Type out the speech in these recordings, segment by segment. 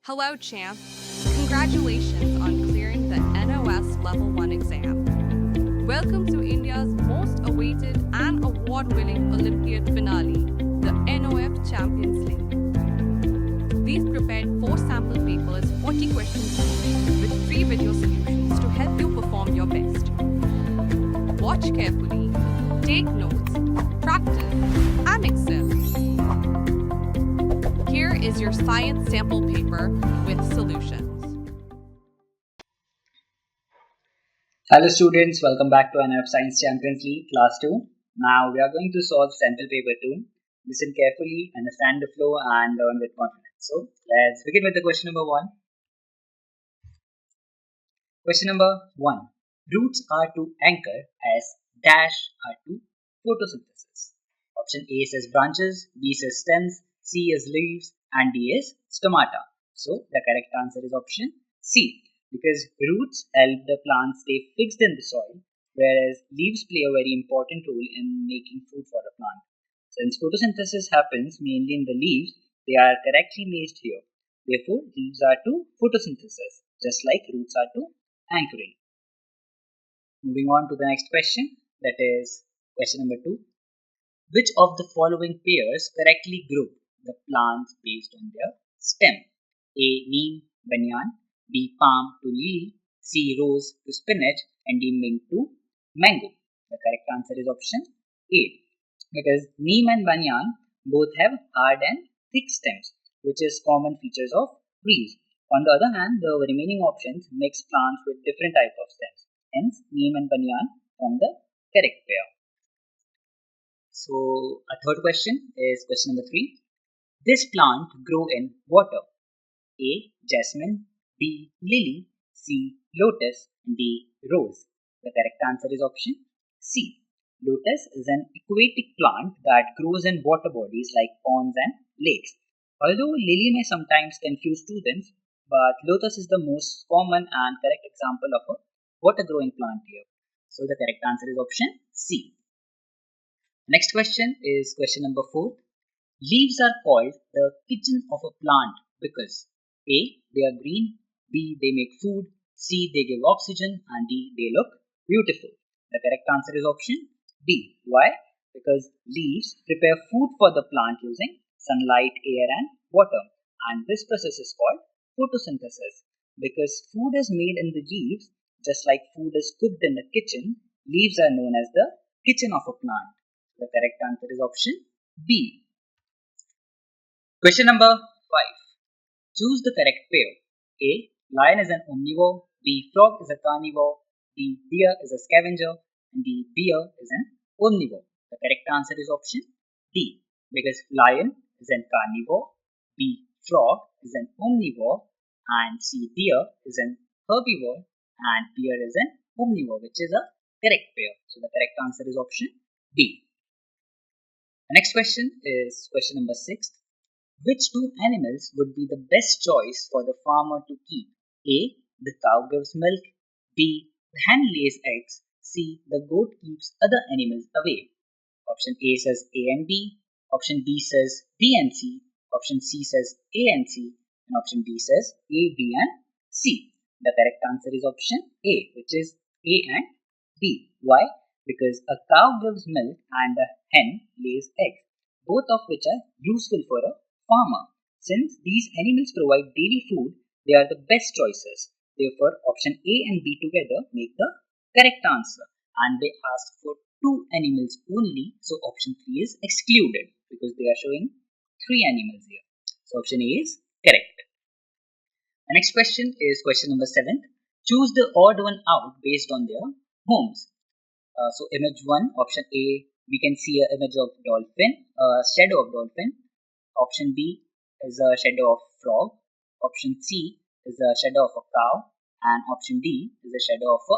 Hello, champ. Congratulations on clearing the NOS Level 1 exam. Welcome to India's most awaited and award-winning Olympiad finale, the NOF Champions League. We've prepared 4 sample papers, 40 questions each, with 3 video solutions to help you perform your best. Watch carefully, take notes, practice, and excel. Here is your science sample paper with solutions. Hello students, welcome back to NOF Science Champions League Class 2. Now we are going to solve sample paper 2. Listen carefully, understand the flow and learn with confidence. So let's begin with the question number 1. Question number 1. Roots are to anchor as dash are to photosynthesis. Option A says branches, B says stems, C is leaves and D is stomata. So the correct answer is option C, because roots help the plant stay fixed in the soil, whereas leaves play a very important role in making food for the plant. Since photosynthesis happens mainly in the leaves, they are correctly placed here. Therefore, leaves are to photosynthesis, just like roots are to anchoring. Moving on to the next question, that is question number 2. Which of the following pairs correctly group the plants based on their stem? A. Neem, banyan, B. Palm to lily, C. Rose to spinach, and D. Mint to mango. The correct answer is option A, because neem and banyan both have hard and thick stems, which is common features of trees. On the other hand, the remaining options mix plants with different type of stems. Hence, neem and banyan form the correct pair. So, a third question is question number 3. This plant grow in water. A. Jasmine, B. Lily, C. Lotus, D. Rose. The correct answer is option C. Lotus is an aquatic plant that grows in water bodies like ponds and lakes. Although lily may sometimes confuse students, but lotus is the most common and correct example of a water growing plant here. So the correct answer is option C. Next question is question number 4. Leaves are called the kitchen of a plant because A. They are green, B. They make food, C. They give oxygen, and D. They look beautiful. The correct answer is option B. Why? Because leaves prepare food for the plant using sunlight, air, and water, and this process is called photosynthesis. Because food is made in the leaves, just like food is cooked in the kitchen, leaves are known as the kitchen of a plant. The correct answer is option B. Question number 5. Choose the correct pair. A. Lion is an omnivore, B. Frog is a carnivore, D. Deer is a scavenger, and D. Bear is an omnivore. The correct answer is option D, because lion is an carnivore, B. Frog is an omnivore, and C. Deer is an herbivore, and bear is an omnivore, which is a correct pair. So the correct answer is option D. The next question is question number 6. Which 2 animals would be the best choice for the farmer to keep? A. The cow gives milk, B. The hen lays eggs, C. The goat keeps other animals away. Option A says A and B, option B says B and C, option C says A and C, and option D says A, B and C. The correct answer is option A, which is A and B. Why? Because a cow gives milk and a hen lays eggs, both of which are useful for a farmer. Since these animals provide daily food, they are the best choices. Therefore, option A and B together make the correct answer. And they ask for 2 animals only, so option 3 is excluded because they are showing 3 animals here. So option A is correct. The next question is question number 7. Choose the odd one out based on their homes. So image 1, option A, we can see an image of dolphin, a shadow of dolphin. Option B is a shadow of frog. Option C is a shadow of a cow. And option D is a shadow of a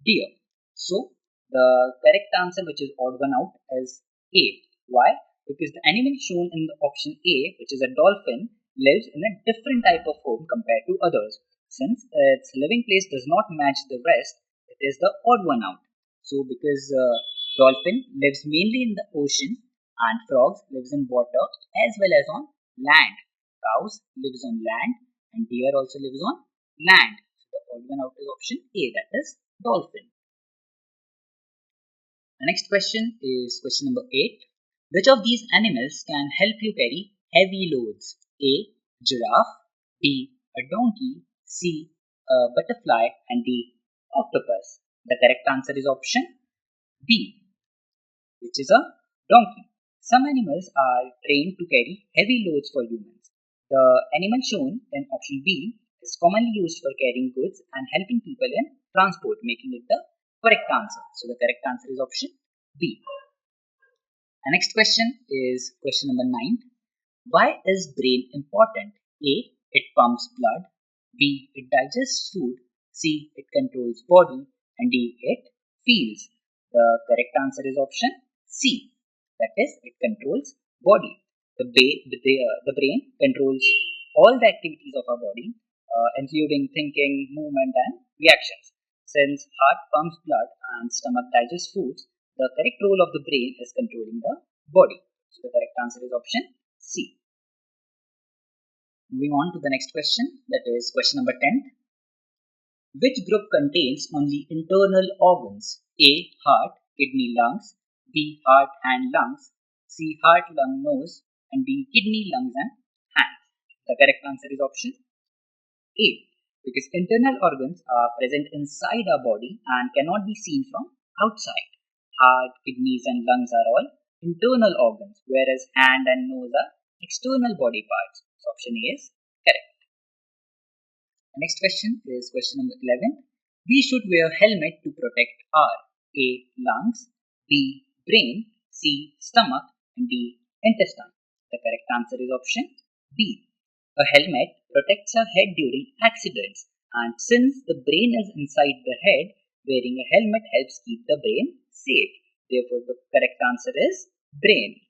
deer. So the correct answer, which is odd one out, is A. Why? Because the animal shown in the option A, which is a dolphin, lives in a different type of home compared to others. Since its living place does not match the rest, it is the odd one out. So because dolphin lives mainly in the ocean and frogs lives in water as well as on land. Cows lives on land and deer also lives on land. So the odd one out is option A, that is dolphin. The next question is question number 8. Which of these animals can help you carry heavy loads? A. Giraffe, B. A donkey, C. A butterfly, and D. Octopus. The correct answer is option B, which is a donkey. Some animals are trained to carry heavy loads for humans. The animal shown in option B is commonly used for carrying goods and helping people in transport, making it the correct answer. So the correct answer is option B. The next question is question number 9. Why is brain important? A. It pumps blood. B. It digests food. C. It controls body. And D. It feels. The correct answer is option C. That is, it controls body. The brain controls all the activities of our body, including thinking, movement, and reactions. Since heart pumps blood and stomach digests foods, the correct role of the brain is controlling the body. So the correct answer is option C. Moving on to the next question, that is question number 10. Which group contains only internal organs? A. Heart, kidney, lungs. B. Heart, hand, lungs. C. Heart, lung, nose. And D. Kidney, lungs, and hand. The correct answer is option A, because internal organs are present inside our body and cannot be seen from outside. Heart, kidneys, and lungs are all internal organs, whereas hand and nose are external body parts. So option A is correct. The next question is question number 11. We should wear helmet to protect our A. lungs, B. brain, C. stomach, and D. intestine. The correct answer is option B. A helmet protects our head during accidents, and since the brain is inside the head, wearing a helmet helps keep the brain safe. Therefore, the correct answer is brain.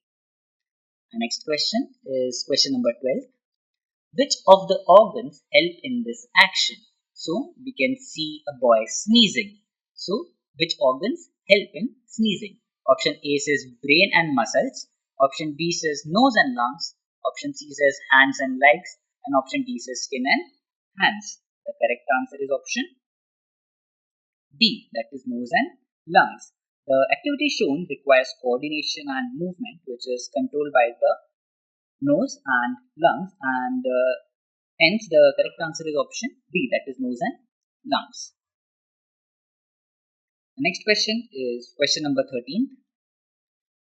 The next question is question number 12. Which of the organs help in this action? So, we can see a boy sneezing. So, which organs help in sneezing? Option A says brain and muscles. Option B says nose and lungs. Option C says hands and legs. And option D says skin and hands. The correct answer is option D, that is nose and lungs. The activity shown requires coordination and movement, which is controlled by the nose and lungs, and hence the correct answer is option B, that is nose and lungs. The next question is question number 13.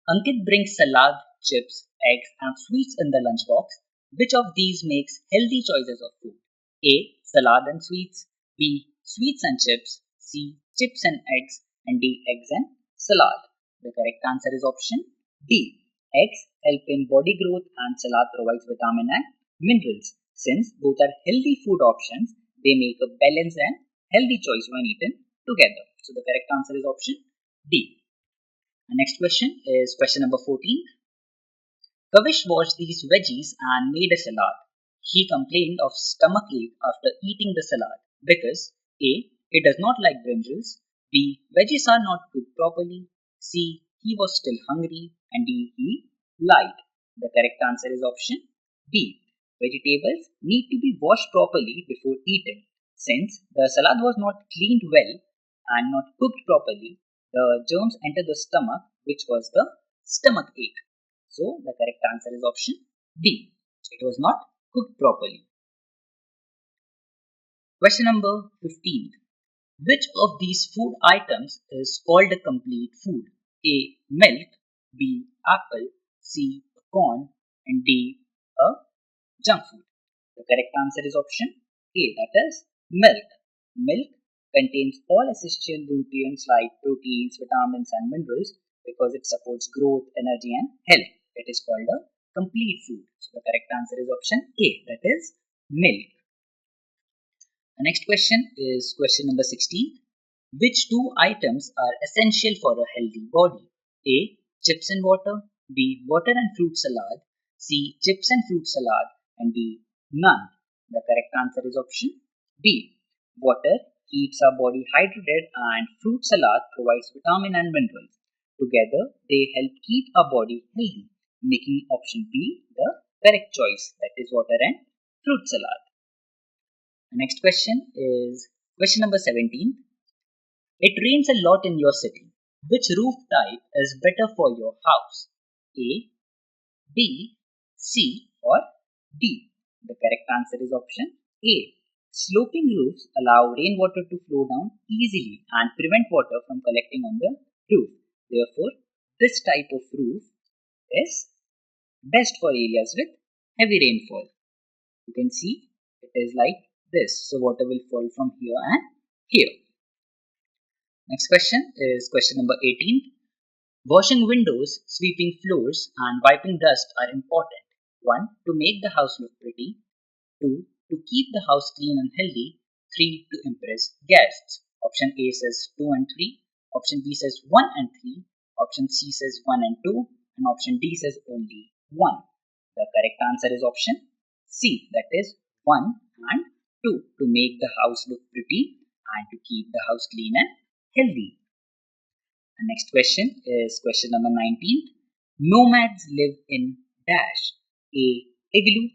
Ankit brings salad, chips, eggs, and sweets in the lunchbox. Which of these makes healthy choices of food? A. Salad and sweets. B. Sweets and chips. C. Chips and eggs. And D. Eggs and salad. The correct answer is option D. Eggs help in body growth and salad provides vitamin and minerals. Since both are healthy food options, they make a balanced and healthy choice when eaten together. So the correct answer is option D. The next question is question number 14. Kavish washed these veggies and made a salad. He complained of stomachache after eating the salad because A. He does not like brinjals. B. Veggies are not cooked properly. C. He was still hungry. And D. He lied. The correct answer is option B. Vegetables need to be washed properly before eating. Since the salad was not cleaned well and not cooked properly, the germs enter the stomach, which was the stomach ache. So the correct answer is option D. It was not cooked properly. Question number 15. Which of these food items is called a complete food? A. Milk. B. Apple. C. Corn. And D. A junk food. The correct answer is option A, that is milk. Milk contains all essential nutrients like proteins, vitamins, and minerals because it supports growth, energy, and health. It is called a complete food. So the correct answer is option A, that is milk. The next question is question number 16. Which two items are essential for a healthy body? A. Chips and water. B. Water and fruit salad. C. Chips and fruit salad. And D. None. The correct answer is option B. Water keeps our body hydrated and fruit salad provides vitamin and minerals. Together, they help keep our body healthy, making option B the correct choice, that is water and fruit salad. The next question is question number 17. It rains a lot in your city. Which roof type is better for your house? A, B, C or D? The correct answer is option A. Sloping roofs allow rainwater to flow down easily and prevent water from collecting on the roof. Therefore, this type of roof is best for areas with heavy rainfall. You can see it is like this. So water will fall from here and here. Next question is question number 18. Washing windows, sweeping floors, and wiping dust are important. 1. To make the house look pretty. 2. To keep the house clean and healthy. 3. To impress guests. Option A says 2 and 3. Option B says 1 and 3. Option C says 1 and 2. And option D says only 1. The correct answer is option C, that is 1 and 2. To make the house look pretty and to keep the house clean and healthy. The next question is question number 19. Nomads live in dash. A. Igloo.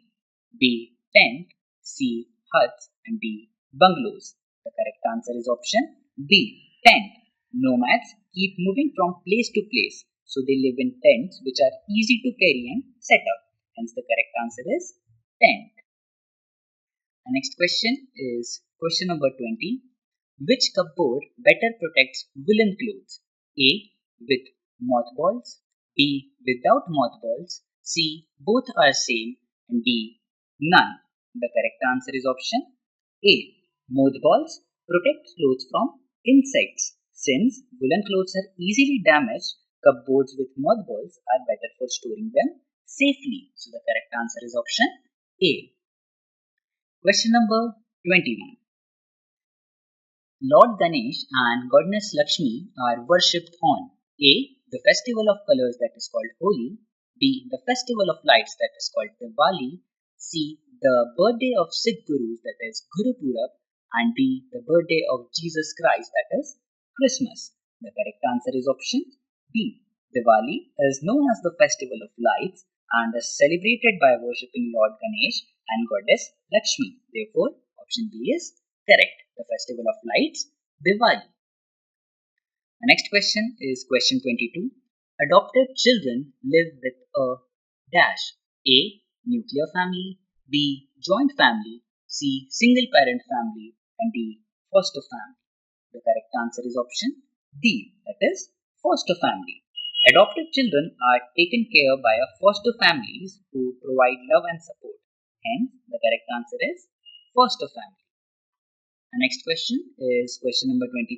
B. Tent. C. Huts. And D. Bungalows. The correct answer is option B. Tent. Nomads keep moving from place to place, so they live in tents which are easy to carry and set up. Hence the correct answer is tent. The next question is question number 20. Which cupboard better protects woolen clothes? A. With mothballs. B. Without mothballs. C. Both are same. And D. None. The correct answer is option A. Mothballs protect clothes from insects. Since woolen clothes are easily damaged, cupboards with mothballs are better for storing them safely. So the correct answer is option A. Question number 21. Lord Ganesh and Goddess Lakshmi are worshipped on A. The festival of colors that is called Holi. B. The festival of lights that is called Diwali. C. The birthday of Sikh Gurus that is Guru Purab. And D. The birthday of Jesus Christ that is Christmas. The correct answer is option B. Diwali is known as the festival of lights and is celebrated by worshipping Lord Ganesh and Goddess Lakshmi. Therefore, option B is correct. The festival of lights, Diwali. The next question is question 22. Adopted children live with a dash. A. Nuclear family. B. Joint family. C. Single parent family. And D. Foster family. The correct answer is option D. That is foster family. Adopted children are taken care by a foster families who provide love and support. Hence, the correct answer is foster family. The next question is question number 23.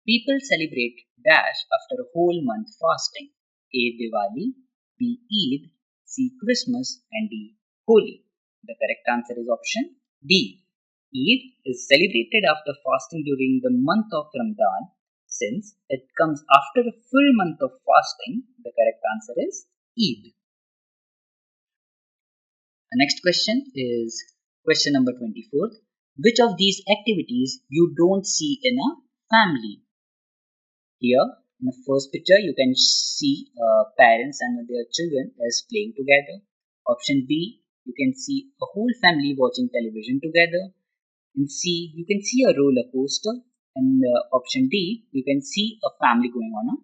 People celebrate dash after a whole month fasting. A. Diwali. B. Eid. C. Christmas. And D. Holi. The correct answer is option D. Eid is celebrated after fasting during the month of Ramadan. Since it comes after a full month of fasting, the correct answer is Eid. The next question is question number 24. Which of these activities you don't see in a family? Here, in the first picture, you can see parents and their children as playing together. Option B, you can see a whole family watching television together. In C, you can see a roller coaster. And option D, you can see a family going on a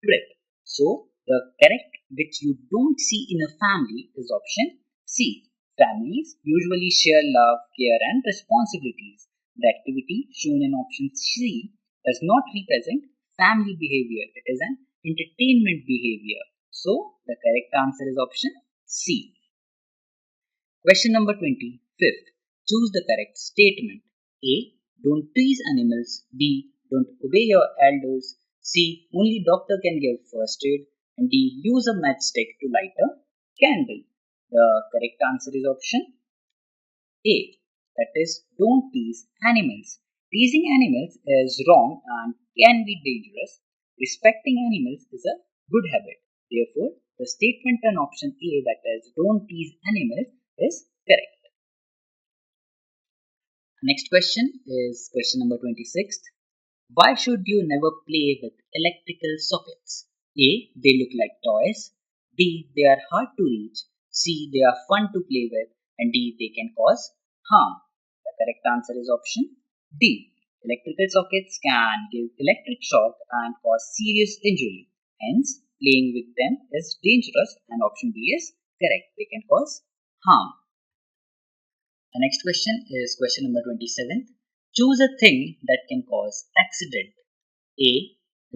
trip. So, the correct which you don't see in a family is option C. Families usually share love, care, and responsibilities. The activity shown in option C does not represent family behavior, it is an entertainment behavior. So, the correct answer is option C. Question number 25th. Choose the correct statement. A. Don't tease animals. B. Don't obey your elders. C. Only doctor can give first aid. And D. Use a matchstick to light a candle. The correct answer is option A. That is, don't tease animals. Teasing animals is wrong and can be dangerous. Respecting animals is a good habit. Therefore, the statement on option A, that is, don't tease animals, is correct. Next question is question number 26. Why should you never play with electrical sockets? A. They look like toys. B. They are hard to reach. C. They are fun to play with. And D. They can cause harm. The correct answer is option D. Electrical sockets can give electric shock and cause serious injury. Hence, playing with them is dangerous and option B is correct. They can cause harm. The next question is question number 27. Choose a thing that can cause accident. A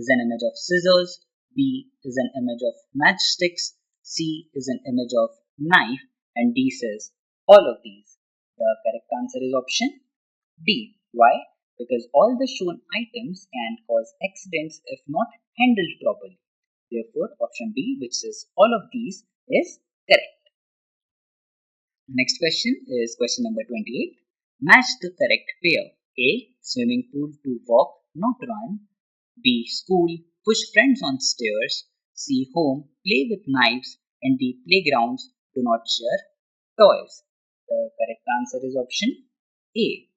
is an image of scissors, B is an image of matchsticks, C is an image of knife, and D says all of these. The correct answer is option D. Why? Because all the shown items can cause accidents if not handled properly. Therefore, option B, which says all of these, is correct. Next question is question number 28. Match the correct pair. A. Swimming pool to walk, not run. B. School, push friends on stairs. C. Home, play with knives. And D. Playgrounds, do not share toys. The correct answer is option A.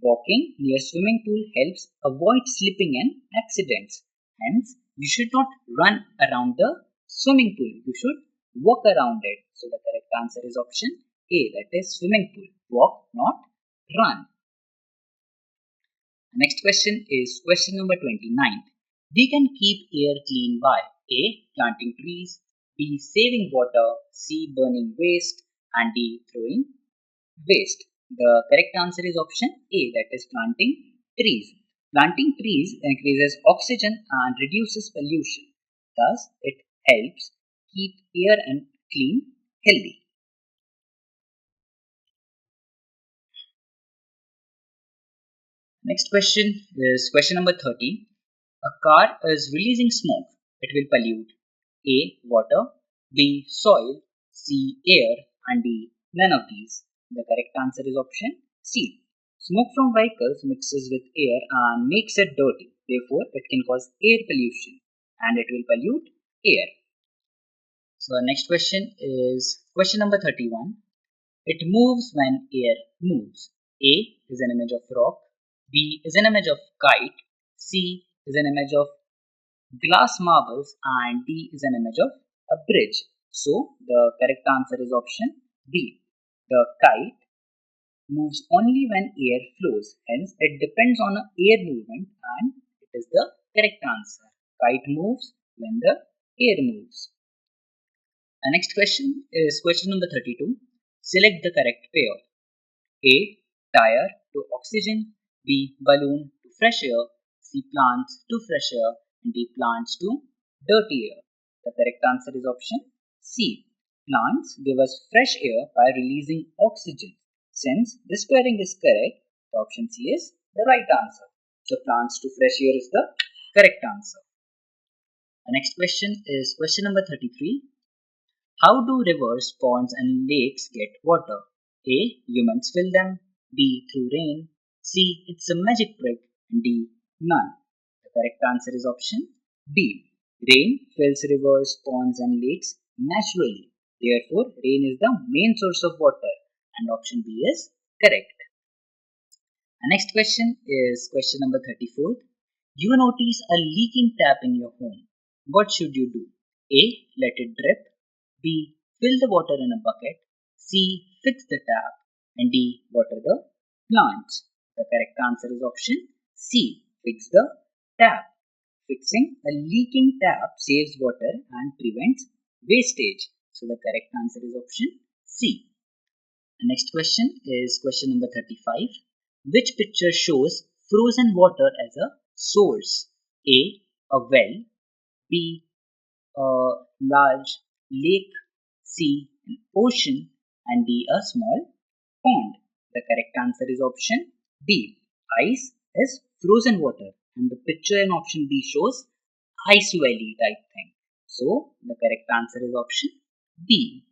Walking near swimming pool helps avoid slipping and accidents. Hence, you should not run around the swimming pool. You should walk around it. So the correct answer is option A, that is swimming pool. Walk, not run. Next question is question number 29. We can keep air clean by A. Planting trees, B. Saving water, C. Burning waste, and D. Throwing waste. The correct answer is option A, that is planting trees. Planting trees increases oxygen and reduces pollution. Thus, it helps keep air and clean healthy. Next question is question number 30. A car is releasing smoke. It will pollute A. Water, B. Soil, C. Air, and D. None of these. The correct answer is option C. Smoke from vehicles mixes with air and makes it dirty. Therefore, it can cause air pollution and it will pollute air. So, our next question is question number 31. It moves when air moves. A is an image of rock, B is an image of kite, C is an image of glass marbles, and D is an image of a bridge. So, the correct answer is option B. The kite moves only when air flows. Hence, it depends on a air movement and it is the correct answer. Kite moves when the air moves. The next question is question number 32. Select the correct pair. A. Tire to oxygen, B. Balloon to fresh air, C. Plants to fresh air, and D. Plants to dirty air. The correct answer is option C. Plants give us fresh air by releasing oxygen. Since this pairing is correct, the option C is the right answer. So plants to fresh air is the correct answer. The next question is question number 33. How do rivers, ponds, and lakes get water? A. Humans fill them. B. Through rain. C. It's a magic trick. And D. None. The correct answer is option B. Rain fills rivers, ponds, and lakes naturally. Therefore, rain is the main source of water. And option B is correct. The next question is question number 34. You notice a leaking tap in your home. What should you do? A. Let it drip. B. Fill the water in a bucket. C. Fix the tap. And D. Water the plants. The correct answer is option C. Fix the tap. Fixing a leaking tap saves water and prevents wastage. So the correct answer is option C. The next question is question number 35. Which picture shows frozen water as a source? A. A well. B. A large lake, C. An ocean, and D. A small pond. The correct answer is option B. Ice is frozen water, and the picture in option B shows ice valley type thing. So the correct answer is option B.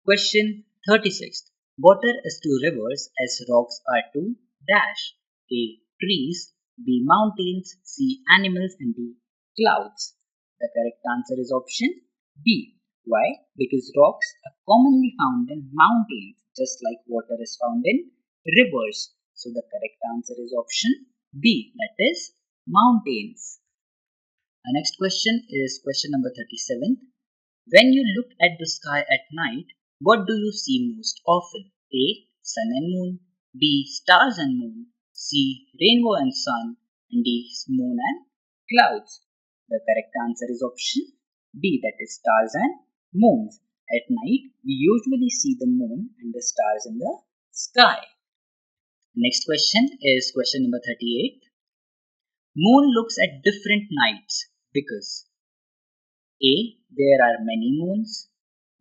Question 36. Water is to rivers as rocks are to dash. A. Trees, B. Mountains, C. Animals, and D. Clouds. The correct answer is option B. Why? Because rocks are commonly found in mountains just like water is found in rivers. So the correct answer is option B, that is mountains. The next question is question number 37. When you look at the sky at night, What do you see most often? A. Sun and moon. B. Stars and moon. C. Rainbow and sun. And D. Moon and clouds. The correct answer is option B, that is stars and moons. At night, we usually see the moon and the stars in the sky. Next question is question number 38. Moon looks at different nights because A. There are many moons.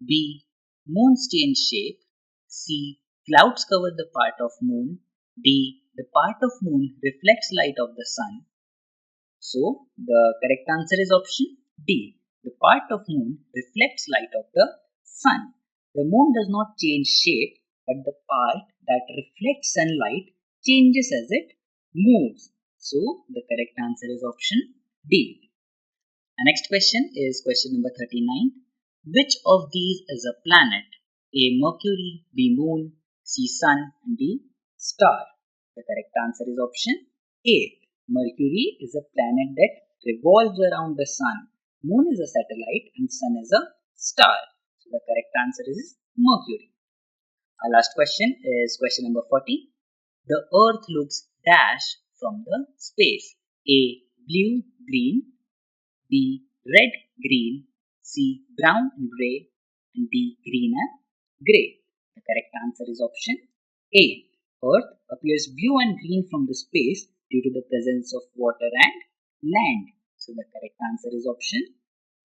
B. Moons change shape. C. Clouds cover the part of moon. D. The part of moon reflects light of the sun. So, the correct answer is option D. The part of moon reflects light of the sun. The moon does not change shape, but the part that reflects sunlight changes as it moves. So, the correct answer is option D. The next question is question number 39. Which of these is a planet? A. Mercury, B. Moon, C. Sun, and D. Star. The correct answer is option A. Mercury is a planet that revolves around the Sun. Moon is a satellite and Sun is a star. So the correct answer is Mercury. Our last question is question number 40. The Earth looks dash from the space. A. Blue, green. B. Red, green. C. Brown and grey. And D. Green and grey. The correct answer is option A. Earth appears blue and green from the space due to the presence of water and land. So the correct answer is option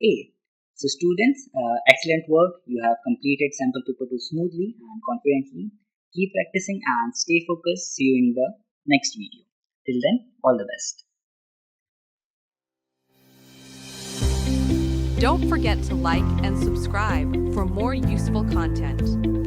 A. So students, excellent work. You have completed sample paper 2 smoothly and confidently. Keep practicing and stay focused. See you in the next video. Till then, all the best. Don't forget to like and subscribe for more useful content.